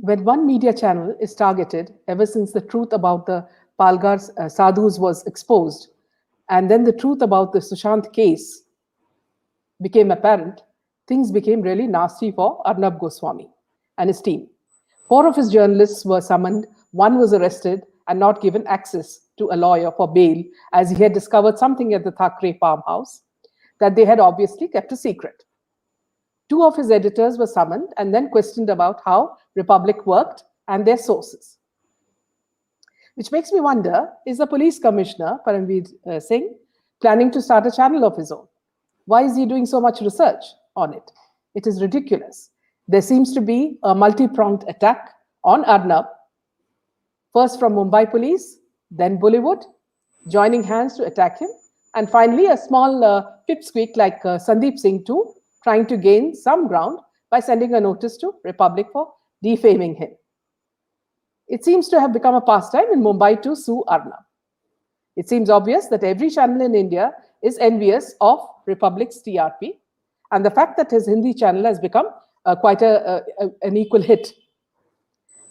When one media channel is targeted, ever since the truth about the Palgar sadhus was exposed, and then the truth about the Sushant case became apparent, things became really nasty for Arnab Goswami and his team. Four of his journalists were summoned, one was arrested and not given access to a lawyer for bail as he had discovered something at the Thackeray farmhouse that they had obviously kept a secret. Two of his editors were summoned and then questioned about how Republic worked and their sources. Which makes me wonder, is the police commissioner, Paramveer Singh, planning to start a channel of his own? Why is he doing so much research on it? It is ridiculous. There seems to be a multi-pronged attack on Arnab, first from Mumbai police, then Bollywood, joining hands to attack him, and finally a small pipsqueak like Sandeep Singh too, trying to gain some ground by sending a notice to Republic for defaming him. It seems to have become a pastime in Mumbai to sue Arnab. It seems obvious that every channel in India is envious of Republic's TRP, and the fact that his Hindi channel has become quite an equal hit.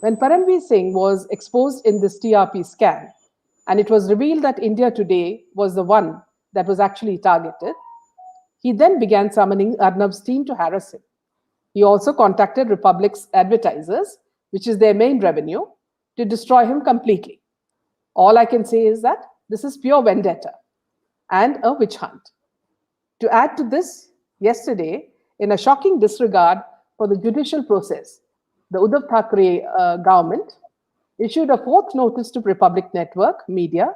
When Paramveer Singh was exposed in this TRP scam, and it was revealed that India Today was the one that was actually targeted, he then began summoning Arnab's team to harass him. He also contacted Republic's advertisers, which is their main revenue, to destroy him completely. All I can say is that this is pure vendetta and a witch hunt. To add to this, yesterday, in a shocking disregard for the judicial process, the Uddhav Thackeray government issued a fourth notice to Republic Network Media,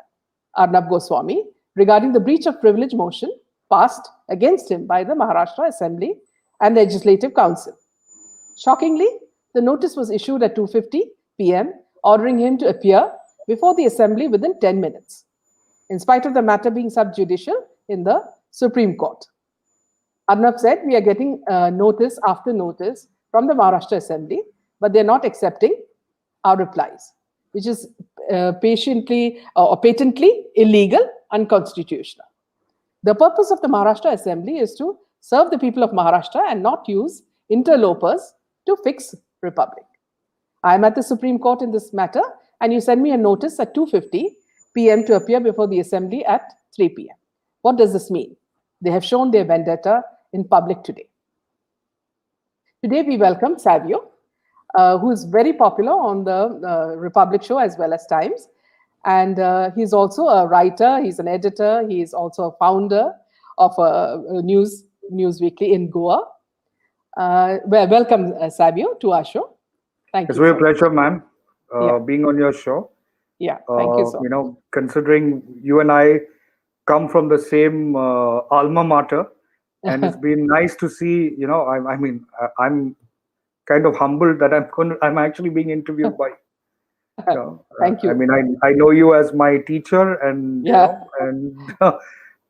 Arnab Goswami, regarding the breach of privilege motion passed against him by the Maharashtra Assembly and Legislative Council. Shockingly, the notice was issued at 2:50 p.m., ordering him to appear before the Assembly within 10 minutes, in spite of the matter being sub-judicial in the Supreme Court. Arnab said, we are getting notice after notice from the Maharashtra Assembly, but they're not accepting our replies, which is patently illegal, unconstitutional. The purpose of the Maharashtra Assembly is to serve the people of Maharashtra and not use interlopers to fix Republic. I am at the Supreme Court in this matter, and you send me a notice at 2:50 p.m. to appear before the Assembly at 3 p.m. What does this mean? They have shown their vendetta in public today. Today we welcome Savio, who is very popular on the Republic show as well as Times. And he's also a writer, he's an editor, he's also a founder of a news weekly in Goa. Welcome, Savio, to our show. Thank you. It's a real pleasure, ma'am, being on your show. Yeah, thank you so much. You know, considering you and I come from the same alma mater, and it's been nice to see, you know, I mean, I'm kind of humbled that I'm actually being interviewed by. You know, thank you. I mean, I know you as my teacher, and you know, and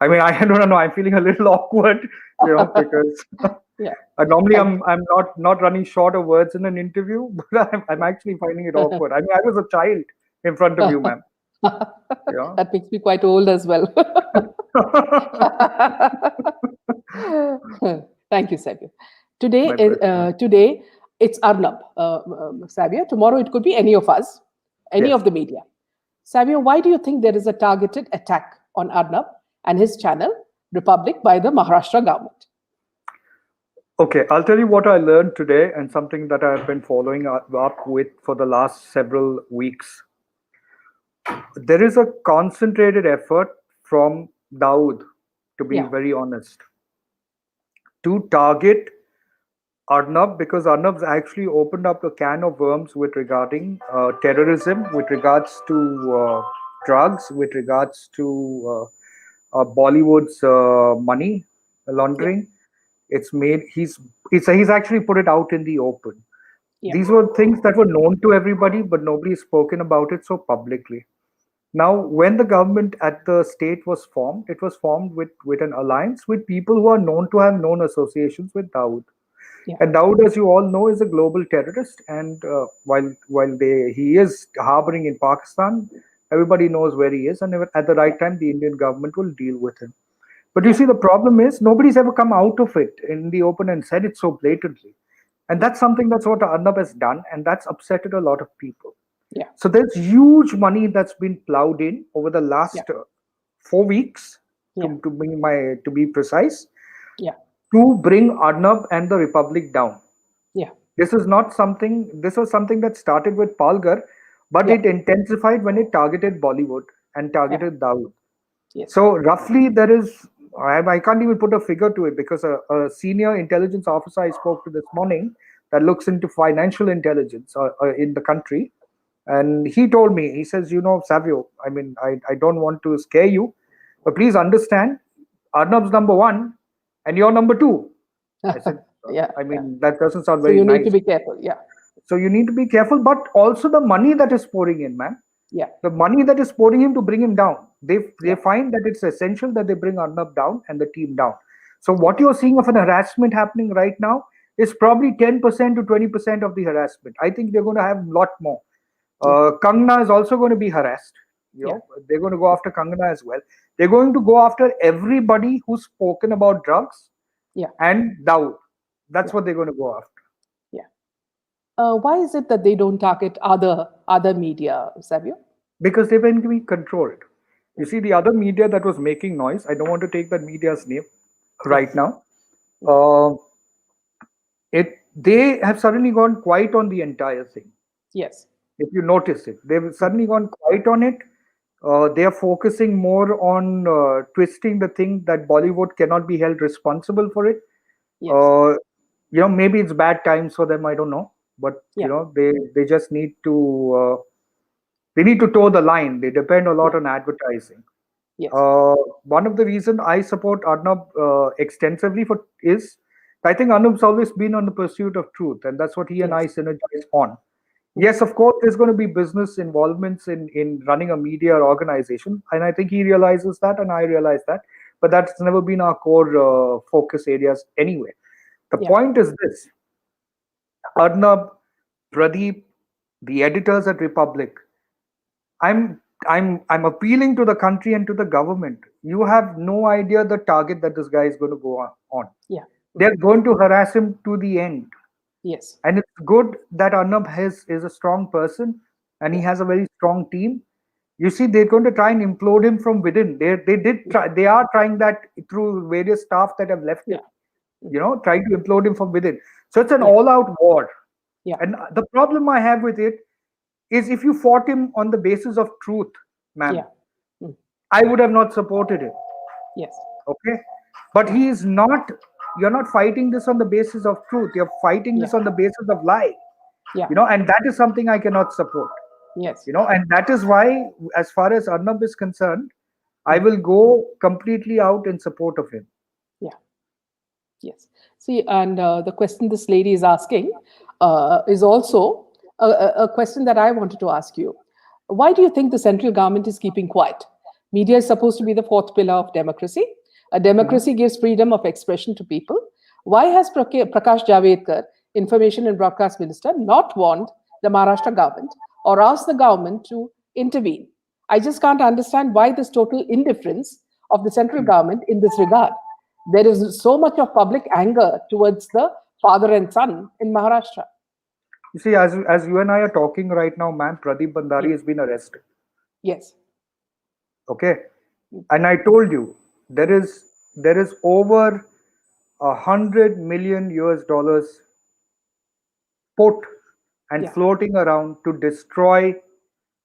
I mean, I don't know. I'm feeling a little awkward, you know, because normally I'm not running short of words in an interview, but I'm actually finding it awkward. I mean, I was a child in front of you, ma'am. Yeah. That makes me quite old as well. Thank you, Savio. Today it's Arnab, Savio. Tomorrow it could be any of us, any of the media. Savio, why do you think there is a targeted attack on Arnab and his channel, Republic, by the Maharashtra government? Okay, I'll tell you what I learned today and something that I've been following up with for the last several weeks. There is a concentrated effort from Dawood, to be very honest, to target Arnab, because Arnab's actually opened up a can of worms with regarding terrorism, with regards to drugs, with regards to Bollywood's money laundering. He's actually put it out in the open. These were things that were known to everybody, but nobody spoken about it so publicly. Now, when the government at the state was formed, it was formed with an alliance with people who are known to have known associations with Dawood. And Dawood, as you all know, is a global terrorist. And while he is harboring in Pakistan, everybody knows where he is. And at the right time, the Indian government will deal with him. But you see, the problem is nobody's ever come out of it in the open and said it so blatantly. And that's something that's what Arnab has done, and that's upsetted a lot of people. Yeah. So there's huge money that's been plowed in over the last 4 weeks, Yeah. to be precise, Yeah. to bring Arnab and the Republic down. Yeah. This is not something. This was something that started with Palgar, but Yeah. it intensified when it targeted Bollywood and Yeah. targeted Dawood. Yes. So roughly, there is. I can't even put a figure to it because a senior intelligence officer I spoke to this morning that looks into financial intelligence in the country, and he told me, he says, Savio, I mean, I don't want to scare you, but please understand, Arnab's number one, and you're number two. I said, Yeah. I mean, that doesn't sound So very you need to nice. be careful. Yeah. So you need to be careful, but also the money that is pouring in, man. Yeah. The money that is pouring in to bring him down. They Yeah. find that it's essential that they bring Arnab down and the team down. So what you're seeing of an harassment happening right now is probably 10% to 20% of the harassment. I think they're going to have a lot more. Kangna is also going to be harassed. They're going to go after Kangana as well. They're going to go after everybody who's spoken about drugs Yeah. and Dawood. That's what they're going to go after. Yeah. Why is it that they don't target other media, Savio? Because they're going to be controlled. You see, the other media that was making noise, I don't want to take that media's name right now. They have suddenly gone quiet on the entire thing. Yes. If you notice it, they've suddenly gone quiet on it. They are focusing more on twisting the thing that Bollywood cannot be held responsible for it. Yes. Maybe it's bad times for them. I don't know, but they just need to. They need to toe the line. They depend a lot on advertising. Yes. One of the reasons I support Arnab extensively is I think Arnab's always been on the pursuit of truth, and that's what he and I synergize on. Yes, of course, there's going to be business involvements in running a media organization, and I think he realizes that, and I realize that. But that's never been our core focus areas anyway. The point is this: Arnab, Pradeep, the editors at Republic. I'm appealing to the country and to the government. You have no idea the target that this guy is going to go on. Yeah. They're going to harass him to the end. Yes. And it's good that Arnab is a strong person and he has a very strong team. You see, they're going to try and implode him from within. They are trying that through various staff that have left him. Trying to implode him from within. So it's an all-out war. Yeah. And the problem I have with it is if you fought him on the basis of truth, man, I would have not supported him. Yes. Okay. But he is not, you're not fighting this on the basis of truth. You're fighting this on the basis of lie. Yeah. And that is something I cannot support. Yes. And that is why, as far as Arnab is concerned, I will go completely out in support of him. Yeah. Yes. See, and the question this lady is asking is also a question that I wanted to ask you. Why do you think the central government is keeping quiet? Media is supposed to be the fourth pillar of democracy. A democracy gives freedom of expression to people. Why has Prakash Javadekar, Information and Broadcast Minister, not warned the Maharashtra government or asked the government to intervene? I just can't understand why this total indifference of the central government in this regard. There is so much of public anger towards the father and son in Maharashtra. You see, as you and I are talking right now, ma'am, Pradeep Bandari has been arrested. Yes. Okay. And I told you, there is over $100 million put and floating around to destroy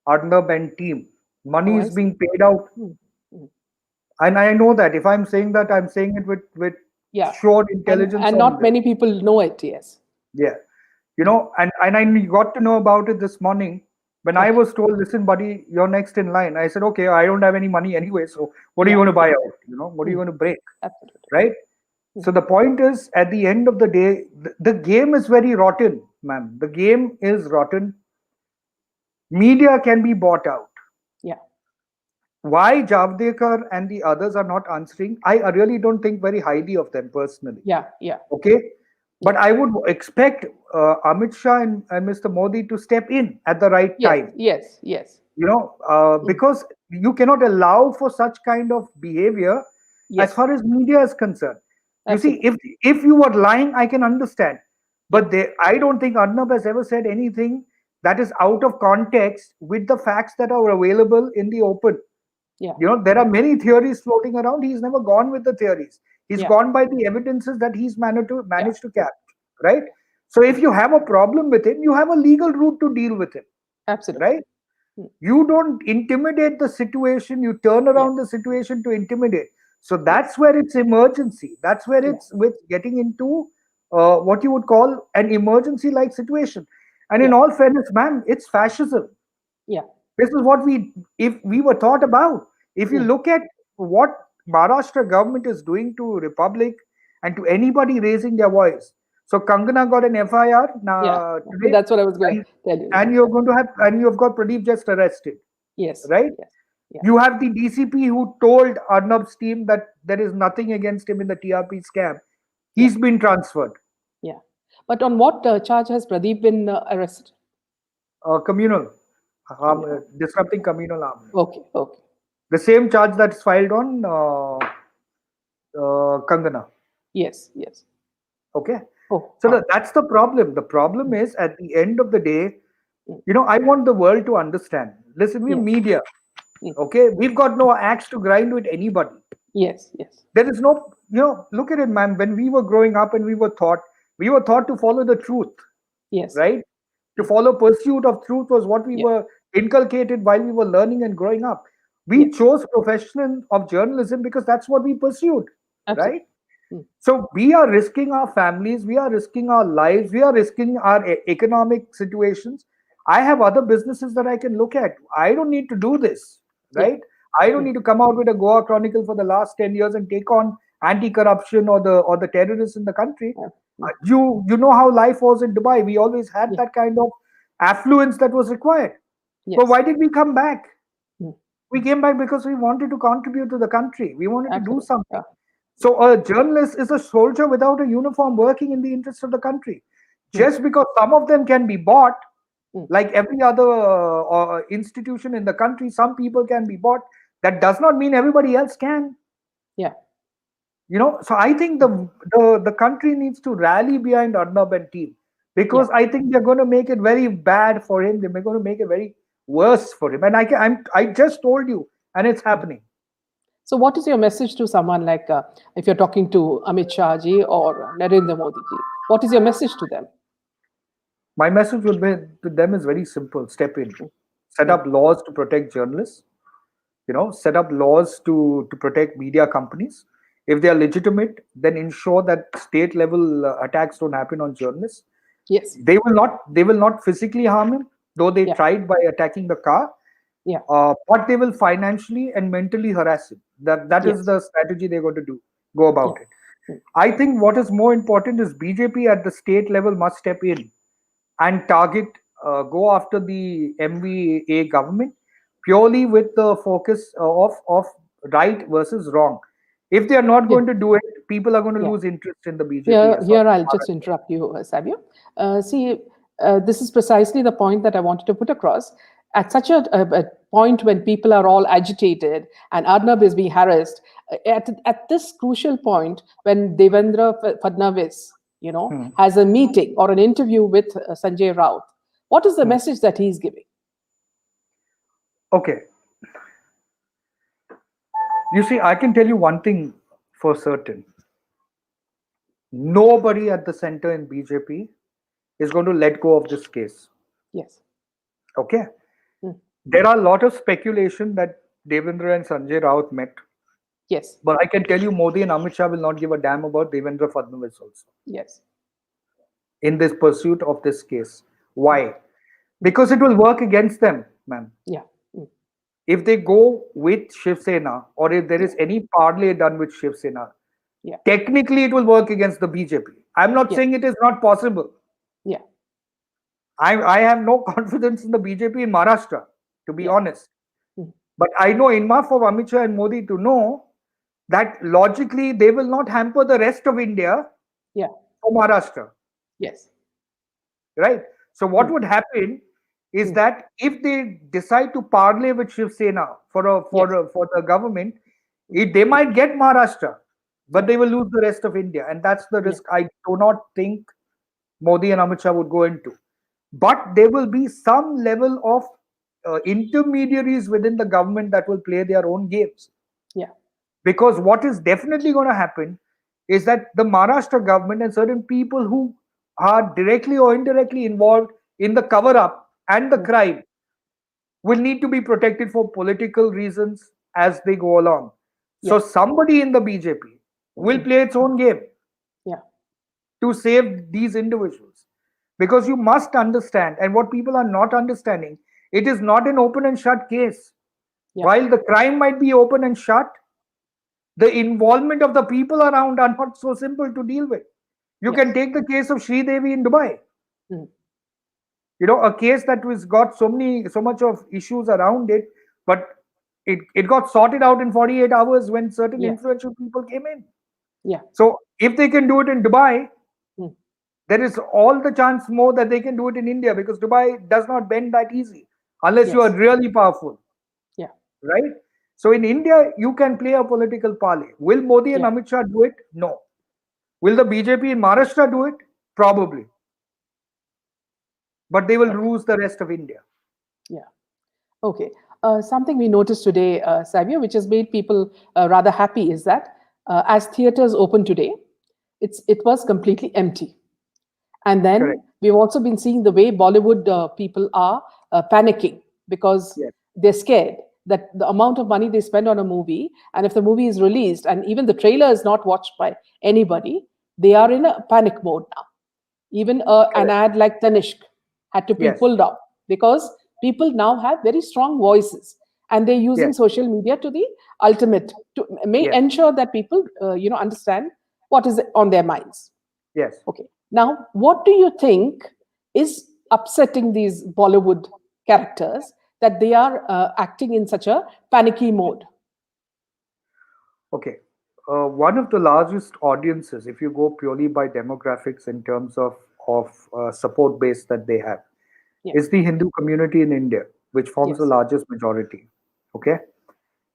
Arnab and team. Money is being paid out. And I know that. If I'm saying that, I'm saying it with sure intelligence. And not many people know it, yes. Yeah. And I got to know about it this morning when I was told, listen, buddy, you're next in line. I said, okay, I don't have any money anyway. So what are you going to buy out? What are you going to break? Absolutely. Right? So the point is, at the end of the day, the game is very rotten, ma'am. The game is rotten. Media can be bought out. Yeah. Why Javadekar and the others are not answering, I really don't think very highly of them personally. Yeah. Okay. But I would expect Amit Shah and Mr. Modi to step in at the right time. Yes. Because you cannot allow for such kind of behavior as far as media is concerned. You see, if you were lying, I can understand. But I don't think Arnab has ever said anything that is out of context with the facts that are available in the open. Yeah. There are many theories floating around. He's never gone with the theories. He's Yeah. gone by the evidences that he's managed to capture, right? Yeah. So if you have a problem with him, you have a legal route to deal with him, Absolutely. right? You don't intimidate the situation. You turn Yeah. around the situation to intimidate. So that's where it's emergency. That's where Yeah. it's with getting into what you would call an emergency-like situation. And in Yeah. all fairness, ma'am, it's fascism. Yeah. This is what if we were taught about. If you Yeah. look at what Maharashtra government is doing to Republic and to anybody raising their voice. So Kangana got an FIR Yeah. today, That's what I was going to and, tell you. and you're going to have, and you've got Pradeep just arrested, Yes. right? Yes. Yeah. You have the DCP who told Arnab's team that there is nothing against him in the TRP scam. Yeah. He's been transferred. Yeah. But on what charge has Pradeep been arrested? Communal, Communal. disrupting communal harmony. Okay. Okay. The same charge that's filed on Kangana. Yes. Yes. Okay. Oh. So that's the problem. The problem is at the end of the day, I want the world to understand. Listen, we're Yeah. media. Okay. We've got no axe to grind with anybody. Yes. Yes. There is no, look at it, man. When we were growing up and we were taught to follow the truth, Yes. right? To follow pursuit of truth was what we Yeah. were inculcated while we were learning and growing up. We Yeah. chose profession of journalism because that's what we pursued, Absolutely. right? So we are risking our families, we are risking our lives, we are risking our economic situations. I have other businesses that I can look at. I don't need to do this, Yeah. right? I don't need to come out with a Goa Chronicle for the last 10 years and take on anti-corruption or the terrorists in the country. You know how life was in Dubai. We always had that kind of affluence that was required. Yes. But why did we come back? Mm. We came back because we wanted to contribute to the country. We wanted to do Absolutely. something. So a journalist is a soldier without a uniform working in the interest of the country. Just because some of them can be bought, like every other institution in the country, some people can be bought. That does not mean everybody else can. Yeah. So I think the country needs to rally behind Arnab and team, because I think they're going to make it very bad for him. They're going to make it very worse for him. And I just told you, and it's happening. So, what is your message to someone like if you're talking to Amit Shah ji or Narendra Modi ji? What is your message to them? My message would be to them is very simple: step in, set up laws to protect journalists. Set up laws to protect media companies. If they are legitimate, then ensure that state level attacks don't happen on journalists. Yes. They will not physically harm him, though they tried by attacking the car. Yeah. But they will financially and mentally harass him. That is the strategy they're going to go about it. I think what is more important is BJP at the state level must step in and go after the MVA government purely with the focus of right versus wrong. If they are not going to do it, people are going to lose interest in the BJP. Here I'll just interrupt you, Savio. See, this is precisely the point that I wanted to put across. At such a point when people are all agitated and Arnab is being harassed, at this crucial point when Devendra Fadnavis, has a meeting or an interview with Sanjay Raut, what is the message that he's giving? Okay. You see, I can tell you one thing for certain. Nobody at the center in BJP is going to let go of this case. Yes. Okay. There are a lot of speculation that Devendra and Sanjay Raut met. Yes. But I can tell you Modi and Amit Shah will not give a damn about Devendra Fadnavis also. Yes. In this pursuit of this case. Why? Because it will work against them, ma'am. Yeah. If they go with Shiv Sena, or if there is any parlay done with Shiv Sena, technically it will work against the BJP. I'm not saying it is not possible. Yeah. I have no confidence in the BJP in Maharashtra, to be honest. But I know enough of Amit Shah and Modi to know that logically they will not hamper the rest of India for Maharashtra. Yes. Right? So what would happen is that if they decide to parlay with Shiv Sena for the government, they might get Maharashtra, but they will lose the rest of India. And that's the risk I do not think Modi and Amit Shah would go into. But there will be some level of intermediaries within the government that will play their own games. Yeah. Because what is definitely going to happen is that the Maharashtra government and certain people who are directly or indirectly involved in the cover up and the crime will need to be protected for political reasons as they go along. So somebody in the BJP will play its own game Yeah. to save these individuals. Because you must understand, and what people are not understanding, it is not an open and shut case. Yeah. While the crime might be open and shut, the involvement of the people around are not so simple to deal with. You can take the case of Sri Devi in Dubai. A case that was got so much of issues around it, but it got sorted out in 48 hours when certain influential people came in. Yeah. So if they can do it in Dubai, Mm. there is all the chance more that they can do it in India, because Dubai does not bend that easy unless you are really powerful. Yeah. Right? So in India, you can play a political parlay. Will Modi and Yeah. Amit Shah do it? No. Will the BJP in Maharashtra do it? Probably. But they will lose the rest of India. Yeah. Okay. Something we noticed today, Savio, which has made people rather happy, is that as theaters open today, it was completely empty. And then Correct. we've also been seeing the way Bollywood people are panicking because Yes. they're scared that the amount of money they spend on a movie, and if the movie is released and even the trailer is not watched by anybody, they are in a panic mode now. Even an Correct. ad like Tanishq had to be Yes. pulled off because people now have very strong voices and they're using Yes. social media to the ultimate to Yes. ensure that people understand what is on their minds. Yes. Okay. Now, what do you think is upsetting these Bollywood characters that they are acting in such a panicky mode? Okay. One of the largest audiences, if you go purely by demographics in terms of support base that they have, Yeah. is the Hindu community in India, which forms the Yes. largest majority. Okay.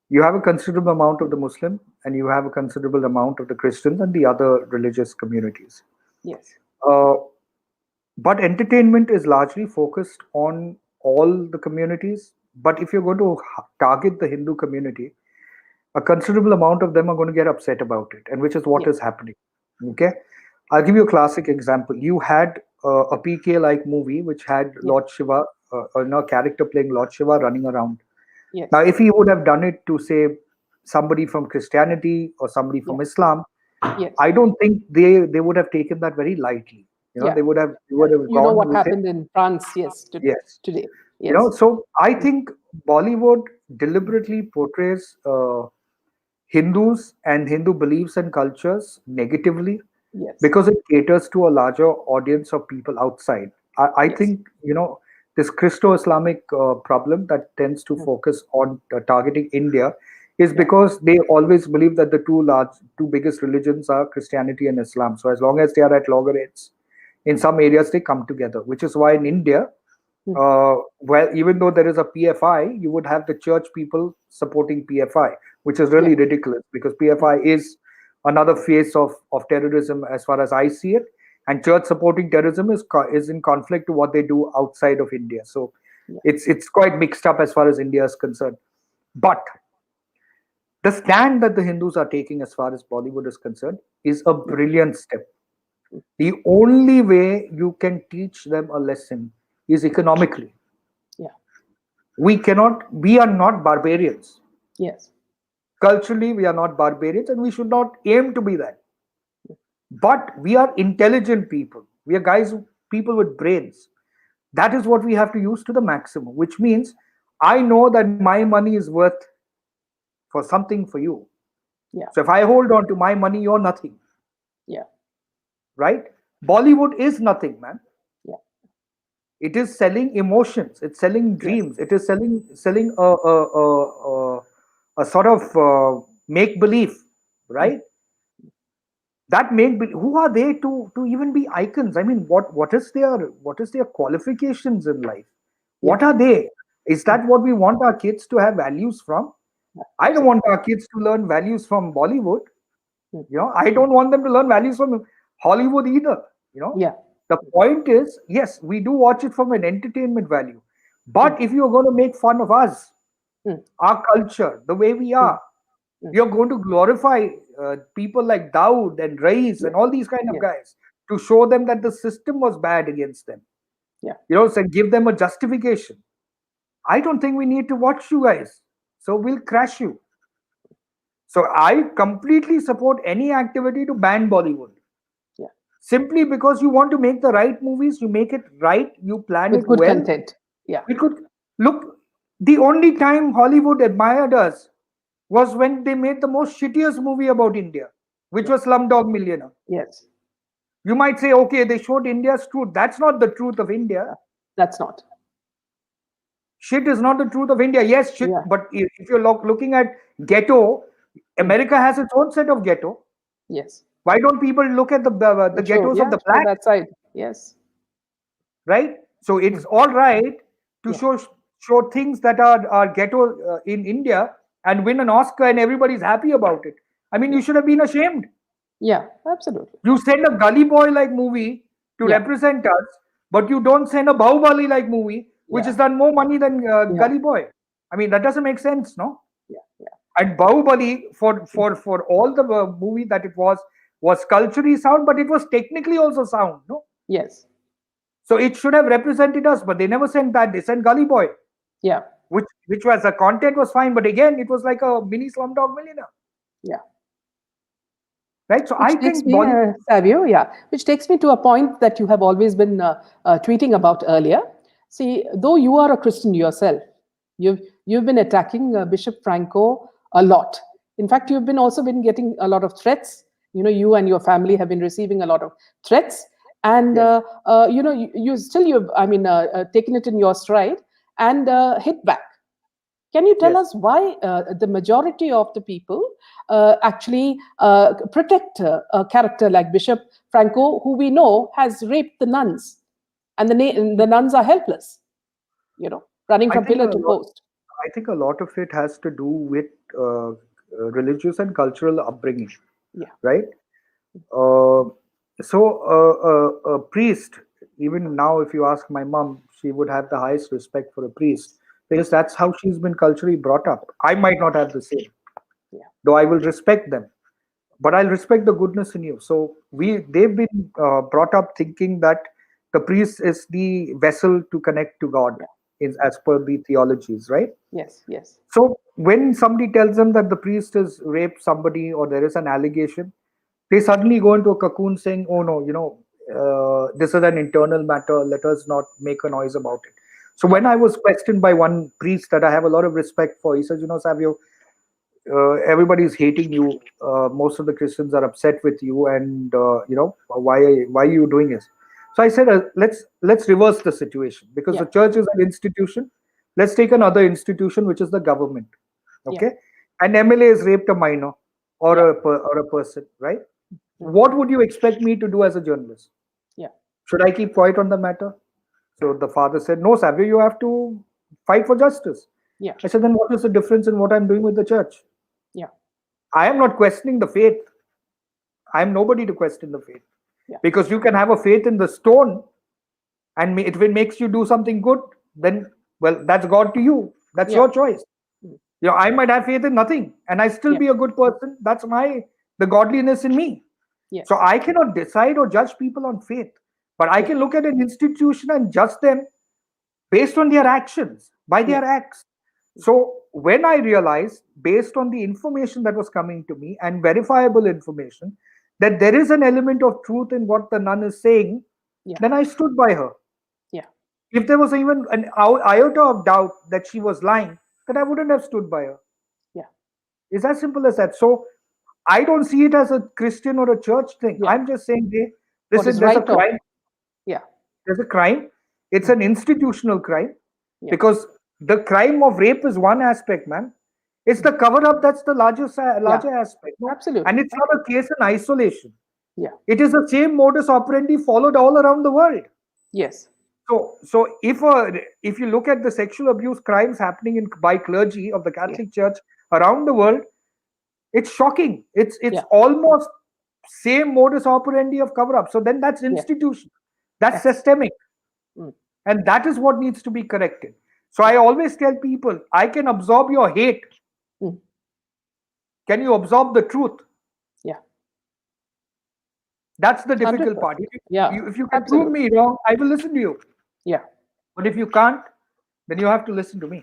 You have a considerable amount of the Muslim, and you have a considerable amount of the Christians and the other religious communities. Yes. Uh, but entertainment is largely focused on all the communities. But if you're going to target the Hindu community, a considerable amount of them are going to get upset about it, and which is what Yes. is happening. Okay, I'll give you a classic example. You had a PK like movie which had Yeah. Lord Shiva, a character playing Lord Shiva running around. Now, Yes. if he would have done it to say somebody from Christianity or somebody Yeah. from Islam, Yes. I don't think they would have taken that very lightly. Yeah. They would have You know gone what with it. happened in France? Yes. Yes. Today. Yes. So I think Bollywood deliberately portrays Hindus and Hindu beliefs and cultures negatively Yes. because it caters to a larger audience of people outside. I Yes. think, this Christo-Islamic problem that tends to Mm. focus on targeting India is Yeah. because they always believe that the two biggest religions are Christianity and Islam. So as long as they are at loggerheads, in some areas they come together, which is why in India, Mm. well, even though there is a PFI, you would have the church people supporting PFI, which is Yeah. really ridiculous because PFI is another face of terrorism as far as I see it. And church supporting terrorism is in conflict to what they do outside of India. So Yeah. it's quite mixed up as far as India is concerned. But the stand that the Hindus are taking as far as Bollywood is concerned is a brilliant step. The only way you can teach them a lesson is economically. Yeah. We are not barbarians. Yes. Culturally, we are not barbarians, and we should not aim to be that. But we are intelligent people. We are people with brains. That is what we have to use to the maximum, which means I know that my money is worth for something for you. Yeah. So if I hold on to my money, you're nothing, Yeah. right? Bollywood is nothing, man. Yeah. It is selling emotions. It's selling Yes. dreams. It is selling a sort of make believe, Mm. right? Who are they to even be icons? I mean, what is their qualifications in life? Yeah. What are they? Is that what we want our kids to have values from? I don't want Absolutely. our kids to learn values from Bollywood. Mm. I don't want them to learn values from Hollywood either. Yeah. The point is, yes, we do watch it from an entertainment value. But if you're going to make fun of us, our culture, the way we are, you're going to glorify people like Dawood and Rais and all these kind of guys to show them that the system was bad against them. Yeah. So give them a justification. I don't think we need to watch you guys. So we'll crash you. So I completely support any activity to ban Bollywood. Yeah. Simply because you want to make the right movies, you make it right, you plan With it good well. content. Yeah. We could look. The only time Hollywood admired us was when they made the most shittiest movie about India, which was Slumdog Millionaire. Yes. You might say, okay, they showed India's truth. That's not the truth of India. That's not. Shit is not the truth of India. Yes, shit. Yeah. But if you're looking at ghetto, America has its own set of ghetto. Yes. Why don't people look at the ghettos of the show black? that side. Yes. Right? So it's all right to show things that are ghetto in India and win an Oscar and everybody's happy about it. I mean, you should have been ashamed. Yeah, absolutely. You send a Gully Boy like movie to represent us, but you don't send a Bahubali like movie, which has done more money than Gully Boy. I mean, that doesn't make sense, no? Yeah. And Bahubali, for all the movie that it was culturally sound, but it was technically also sound, no? Yes. So it should have represented us, but they never sent that. They sent Gully Boy. Yeah. Which was the content was fine, but again, it was like a mini Slumdog Millionaire. Yeah. Right. So I think Savio, which takes me to a point that you have always been tweeting about earlier. See, though you are a Christian yourself, you've been attacking Bishop Franco a lot. In fact, you've also been getting a lot of threats. You and your family have been receiving a lot of threats, and you've taken it in your stride and hit back. Can you tell us why the majority of the people actually protect a character like Bishop Franco, who we know has raped the nuns, and the nuns are helpless, running from pillar to post? I think a lot of it has to do with religious and cultural upbringing. Yeah. Right. A priest, even now, if you ask my mom, she would have the highest respect for a priest, because that's how she's been culturally brought up. I might not have the same, though I will respect them, but I'll respect the goodness in you. So they've been brought up thinking that the priest is the vessel to connect to God, as per the theologies, right? Yes. So when somebody tells them that the priest has raped somebody or there is an allegation, they suddenly go into a cocoon saying, oh no, this is an internal matter, let us not make a noise about it. So when I was questioned by one priest that I have a lot of respect for, he says, Savio, everybody's hating you. Most of the Christians are upset with you, and why are you doing this? So I said, let's reverse the situation, because the church is an institution. Let's take another institution, which is the government. Okay, an MLA has raped a minor or a person, right? What would you expect me to do as a journalist? Yeah. Should I keep quiet on the matter? So the father said, no, Savio, you have to fight for justice. Yeah. I said, then what is the difference in what I'm doing with the church? Yeah. I am not questioning the faith. I am nobody to question the faith. Yeah. Because you can have a faith in the stone, and if it makes you do something good, then, well, that's God to you. That's your choice. I might have faith in nothing, and I still be a good person. That's the godliness in me. Yeah. So I cannot decide or judge people on faith, but I can look at an institution and judge them based on their actions, by their acts. So when I realized, based on the information that was coming to me and verifiable information, that there is an element of truth in what the nun is saying, then I stood by her. Yeah. If there was even an iota of doubt that she was lying, then I wouldn't have stood by her. Yeah. It's as simple as that. So I don't see it as a Christian or a church thing. Yeah. I'm just saying, there's a crime. Yeah. There's a crime. It's an institutional crime, because the crime of rape is one aspect, man. It's the cover-up that's the larger aspect. No? Absolutely. And it's not a case in isolation. Yeah. It is the same modus operandi followed all around the world. Yes. So if you look at the sexual abuse crimes happening by clergy of the Catholic Church around the world, it's shocking. It's almost same modus operandi of cover-up. So then that's institution. That's systemic. Mm. And that is what needs to be corrected. So I always tell people, I can absorb your hate. Mm. Can you absorb the truth? Yeah. That's the difficult 100%. part. Yeah. If you can prove Absolutely. me wrong, I will listen to you. Yeah. But if you can't, then you have to listen to me.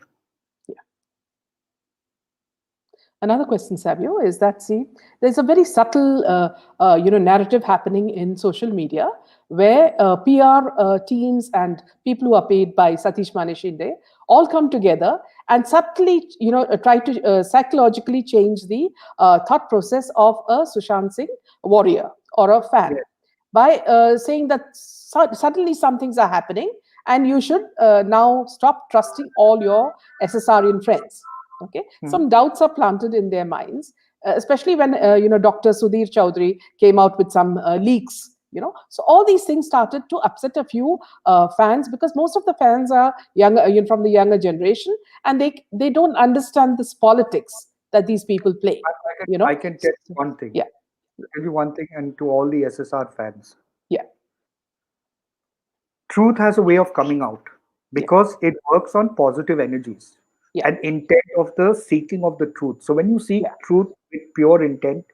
Another question, Savio, is that, see, there's a very subtle, narrative happening in social media where PR teams and people who are paid by Satish Maneshinde all come together and subtly, try to psychologically change the thought process of a Sushant Singh warrior or a fan Yes. by saying that suddenly some things are happening and you should now stop trusting all your SSRian friends. Okay, some doubts are planted in their minds, especially when Dr. Sudhir Chaudhary came out with some leaks. So all these things started to upset a few fans, because most of the fans are younger, from the younger generation, and they don't understand this politics that these people play. I can tell you one thing. Yeah. Tell you one thing, and to all the SSR fans, Yeah. truth has a way of coming out because it works on positive energies Yeah. and intent of the seeking of the truth. So when you seek Yeah. truth with pure intent,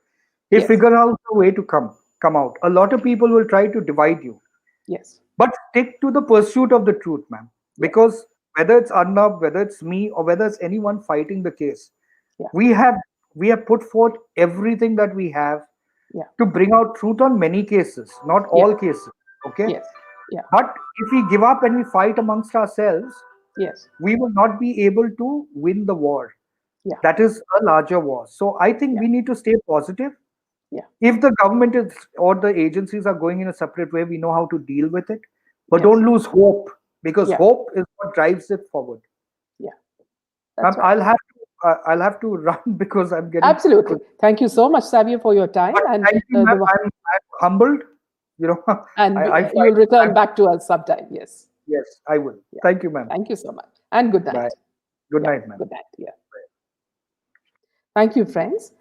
they Yes. figure out a way to come out. A lot of people will try to divide you, Yes. but stick to the pursuit of the truth, ma'am. Yeah. Because whether it's Arnab, whether it's me, or whether it's anyone fighting the case, Yeah. we have put forth everything that we have Yeah. to bring out truth on many cases, not all cases. Okay. Yes. Yeah. But if we give up and we fight amongst ourselves, Yes. we will not be able to win the war. Yeah. That is a larger war. So I think we need to stay positive. Yeah. If the government is or the agencies are going in a separate way, we know how to deal with it. But Yes. don't lose hope, because Yeah. hope is what drives it forward. Yeah. That's Right. I'll have to run because I'm getting Absolutely. Thank you so much, Savio, for your time. But And thank you, ma'am. I'm humbled. and I you'll find return back to us sometime. Yes. yes, I will. Yeah. Thank you, ma'am. Thank you so much. And good night. Bye. Good Yeah. night, ma'am. Good night. Yeah. Thank you, friends.